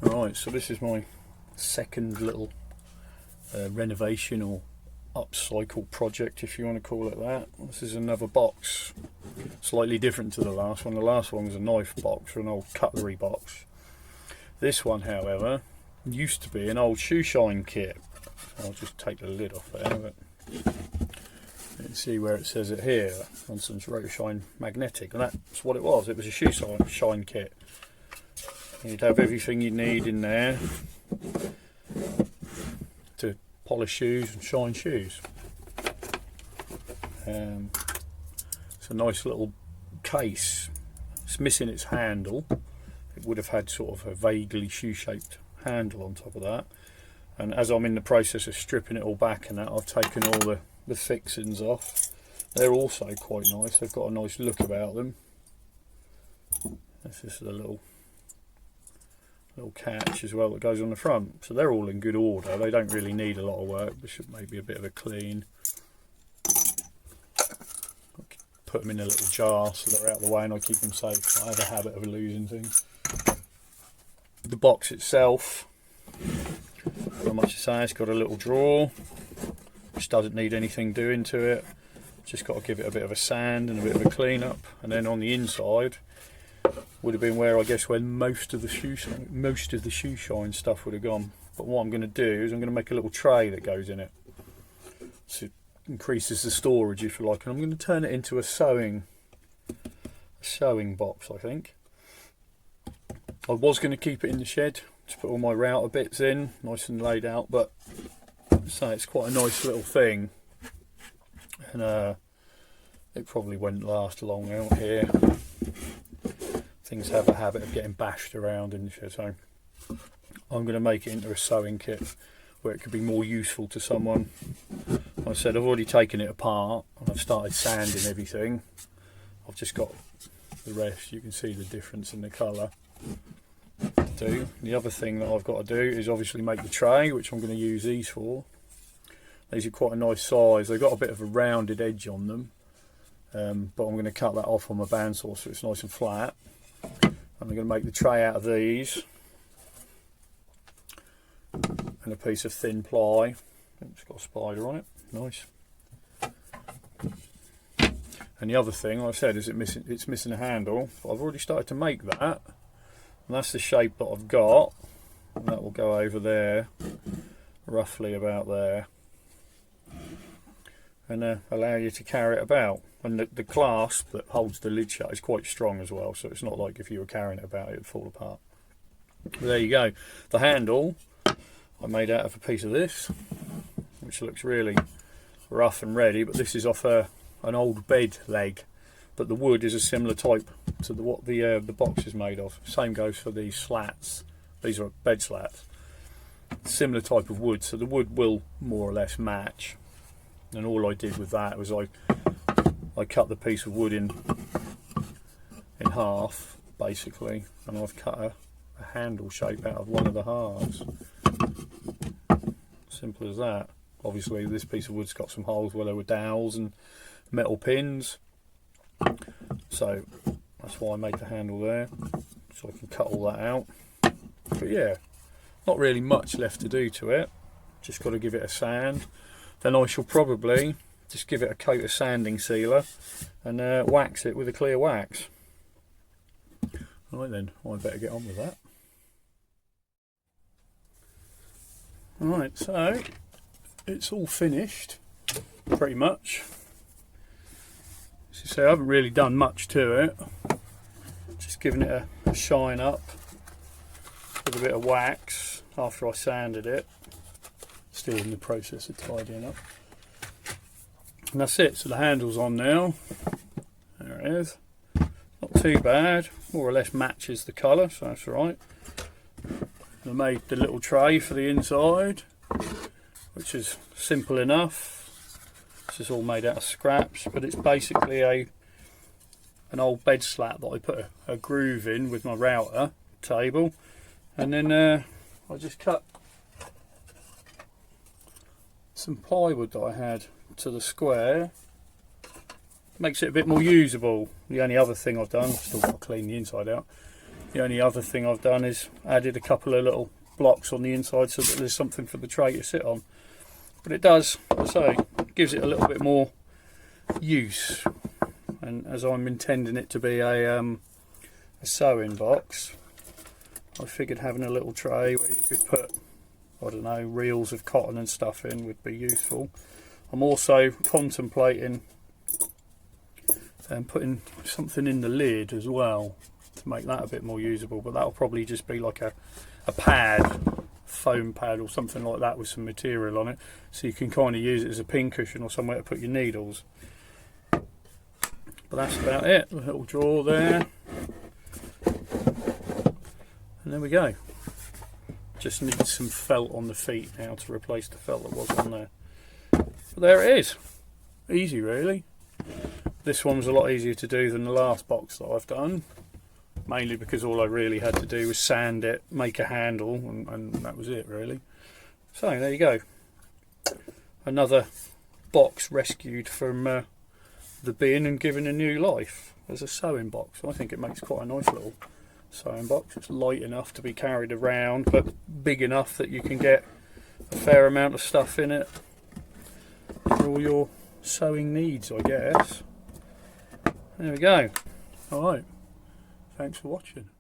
Right, so this is my second little renovation or upcycle project, if you want to call it that. This is another box, slightly different to the last one. The last one was a knife box or an old cutlery box. This one, however, used to be an old shoe shine kit. I'll just take the lid off there, but you can see where it says it here, Johnson's Rotoshine Magnetic, and that's what it was. It was a shoe shine kit. You'd have everything you need in there to polish shoes and shine shoes. It's a nice little case. It's missing its handle. It would have had sort of a vaguely shoe-shaped handle on top of that. And as I'm in the process of stripping it all back and that, I've taken all the fixings off. They're also quite nice. They've got a nice look about them. This is the little catch as well that goes on the front, so they're all in good order. They don't really need a lot of work. They should maybe a bit of a clean. Put them in a little jar so they're out of the way and I keep them safe. I have a habit of losing things. The box itself, not much to say. It's got a little drawer which doesn't need anything doing to it. Just got to give it a bit of a sand and a bit of a clean up, and then on the inside would have been where I guess when most of the shoe shine stuff would have gone. But what I'm going to do is I'm going to make a little tray that goes in it, so it increases the storage, if you like, and I'm going to turn it into a sewing box. I think I was going to keep it in the shed to put all my router bits in, nice and laid out, but so it's quite a nice little thing, and it probably won't last long out here. Things have a habit of getting bashed around in the shed, so I'm going to make it into a sewing kit where it could be more useful to someone. Like I said, I've already taken it apart and I've started sanding everything. I've just got the rest. You can see the difference in the colour. The other thing that I've got to do is obviously make the tray, which I'm going to use these for. These are quite a nice size. They've got a bit of a rounded edge on them, but I'm going to cut that off on my bandsaw so it's nice and flat. I'm going to make the tray out of these and a piece of thin ply. It's got a spider on it, nice. And the other thing, like I said, is it's missing a handle. But I've already started to make that, and that's the shape that I've got, and that will go over there, roughly about there, and allow you to carry it about. And the clasp that holds the lid shut is quite strong as well, so it's not like if you were carrying it about it would fall apart. But there you go. The handle I made out of a piece of this, which looks really rough and ready, but this is off an old bed leg, but the wood is a similar type to what the box is made of. Same goes for these slats. These are bed slats. Similar type of wood, so the wood will more or less match. And all I did with that was I cut the piece of wood in half, basically, and I've cut a handle shape out of one of the halves. Simple as that. Obviously this piece of wood's got some holes where there were dowels and metal pins, so that's why I made the handle there, so I can cut all that out. But yeah, not really much left to do to it, just got to give it a sand. Then I shall probably just give it a coat of sanding sealer and wax it with a clear wax. Right then, I better get on with that. Right, so it's all finished, pretty much. As you say, I haven't really done much to it. Just giving it a shine up with a bit of wax after I sanded it. Still in the process of tidying up. And that's it, so the handle's on now. There it is. Not too bad, more or less matches the colour, so that's right. I made the little tray for the inside, which is simple enough. This is all made out of scraps, but it's basically an old bed slat that I put a groove in with my router table, and then I just cut some plywood that I had to the square. Makes it a bit more usable. The only other thing I've done, still got to clean the inside out, The only other thing I've done is added a couple of little blocks on the inside so that there's something for the tray to sit on. But it does, as I say, gives it a little bit more use. And as I'm intending it to be a sewing box, I figured having a little tray where you could put, I don't know, reels of cotton and stuff in would be useful. I'm also contemplating putting something in the lid as well to make that a bit more usable, but that'll probably just be like a pad, foam pad or something like that with some material on it, so you can kind of use it as a pin cushion or somewhere to put your needles. But that's about it. A little drawer there, and there we go. Just need some felt on the feet now to replace the felt that was on there. But there it is. Easy, really. This one was a lot easier to do than the last box that I've done, mainly because all I really had to do was sand it, make a handle, and that was it, really. So there you go. Another box rescued from the bin and given a new life as a sewing box. I think it makes quite a nice little sewing box. It's light enough to be carried around, but big enough that you can get a fair amount of stuff in it for all your sewing needs, I guess. There we go. Alright, thanks for watching.